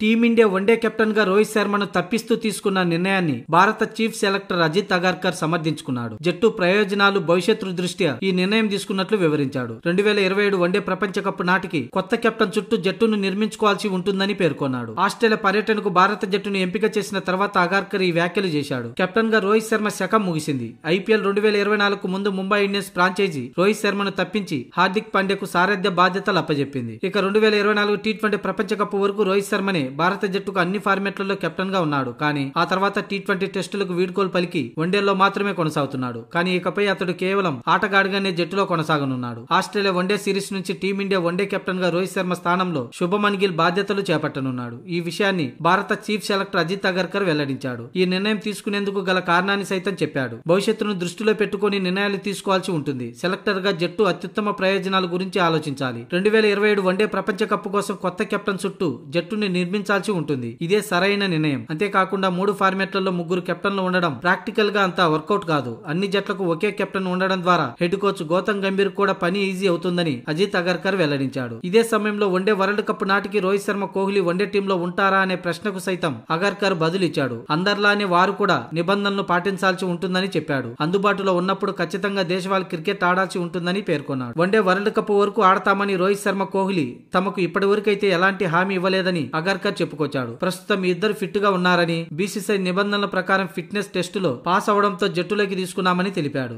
Team India one day captain గా రోహిత్ శర్మను తప్పిస్తూ తీసుకున్న నిర్ణయాన్ని భారత చీఫ్ సెలెక్టర్ అజిత్ అగర్కర్ సమర్థించుకున్నాడు. జట్టు ప్రయోజనాలు, భవిష్యత్తు దృష్ట్యా ఈ నిర్ణయం తీసుకున్నట్లు వివరించాడు. 2027 వన్డే ప్రపంచ కప్ నాటికి కొత్త కెప్టెన్ చుట్టూ జట్టును నిర్మించుకోవాల్సి ఉంటుందని పేర్కొన్నాడు. ఆస్ట్రేలియా పర్యటనకు భారత జట్టును ఎంపిక చేసిన తర్వాత అగర్కర్ ఈ వ్యాఖ్యలు చేశాడు. కెప్టెన్ గా రోహిత్ శర్మ శకం ముగిసింది. ఐపీఎల్ 2024కు ముందు ముంబై ఇండియన్స్ ఫ్రాంచైజీ రోహిత్ శర్మను తప్పించి హార్దిక్ పాండ్యాకు సారథ్య బాధ్యతలు అప్పజెప్పింది. ఇక 2024 టీ20 ప్రపంచ కప్ వరకు రోహిత్ శర్మనే భారత జట్టుకు అన్ని ఫార్మాట్లలో కెప్టెన్ గా ఉన్నాడు. కానీ ఆ తర్వాత టీ20 టెస్టులకు వీడ్కోలు పలికి వన్డేల్లో మాత్రమే కొనసాగుతున్నాడు. కానీ ఇకపై అతడు కేవలం ఆటగాడిగానే జట్టులో కొనసాగనున్నాడు. ఆస్ట్రేలియా వన్డే సిరీస్ నుంచి టీమిండియా వన్డే కెప్టెన్ గా రోహిత్ శర్మ స్థానంలో శుభమన్ గిల్ బాధ్యతలు చేపట్టనున్నాడు. ఈ విషయాన్ని భారత చీఫ్ సెలెక్టర్ అజిత్ అగర్కర్ వెల్లడించాడు. ఈ నిర్ణయం తీసుకునేందుకు గల కారణాన్ని సైతం చెప్పాడు. భవిష్యత్తును దృష్టిలో పెట్టుకుని నిర్ణయాలు తీసుకోవాల్సి ఉంటుంది. సెలెక్టర్ గా జట్టు అత్యుత్తమ ప్రయోజనాల గురించి ఆలోచించాలి. 2027 వన్డే ప్రపంచ కప్ కోసం కొత్త కెప్టెన్ చుట్టూ జట్టుని నిర్మించాల్సి ఉంటుంది. ఇదే సరైన నిర్ణయం. అంతేకాకుండా 3 ఫార్మాట్లలో 3 కెప్టెన్లు ఉండడం ప్రాక్టికల్ గా అంతా వర్కౌట్ కాదు. అన్ని జట్లకు ఒకే కెప్టెన్ ఉండడం ద్వారా హెడ్ కోచ్ గౌతమ్ గంభీర్ కూడా పని ఈజీ అవుతుందని అజిత్ అగర్కర్ వెల్లడించాడు. ఇదే సమయంలో వన్డే వరల్డ్ కప్ నాటికి రోహిత్ శర్మ, కోహ్లీ వన్డే టీంలో ఉంటారా అనే ప్రశ్నకు సైతం అగర్కర్ బదులిచ్చాడు. అందరిలానే వారు కూడా నిబంధనలు పాటించాల్సి ఉంటుందని చెప్పాడు. అందుబాటులో ఉన్నప్పుడు ఖచ్చితంగా దేశవాళీ క్రికెట్ ఆడాల్సి ఉంటుందని పేర్కొన్నాడు. వన్డే వరల్డ్ కప్ వరకు ఆడతామని రోహిత్ శర్మ, కోహ్లీ తమకు ఇప్పటి వరకైతే ఎలాంటి హామీ ఇవ్వలేదని అగర్కర్ చెప్పుకొచ్చాడు. ప్రస్తుతం ఇద్దరు ఫిట్ గా ఉన్నారని, బీసీసీఐ నిబంధనల ప్రకారం ఫిట్నెస్ టెస్టులో పాస్ అవడంతో జట్టులోకి తీసుకున్నామని తెలిపాడు.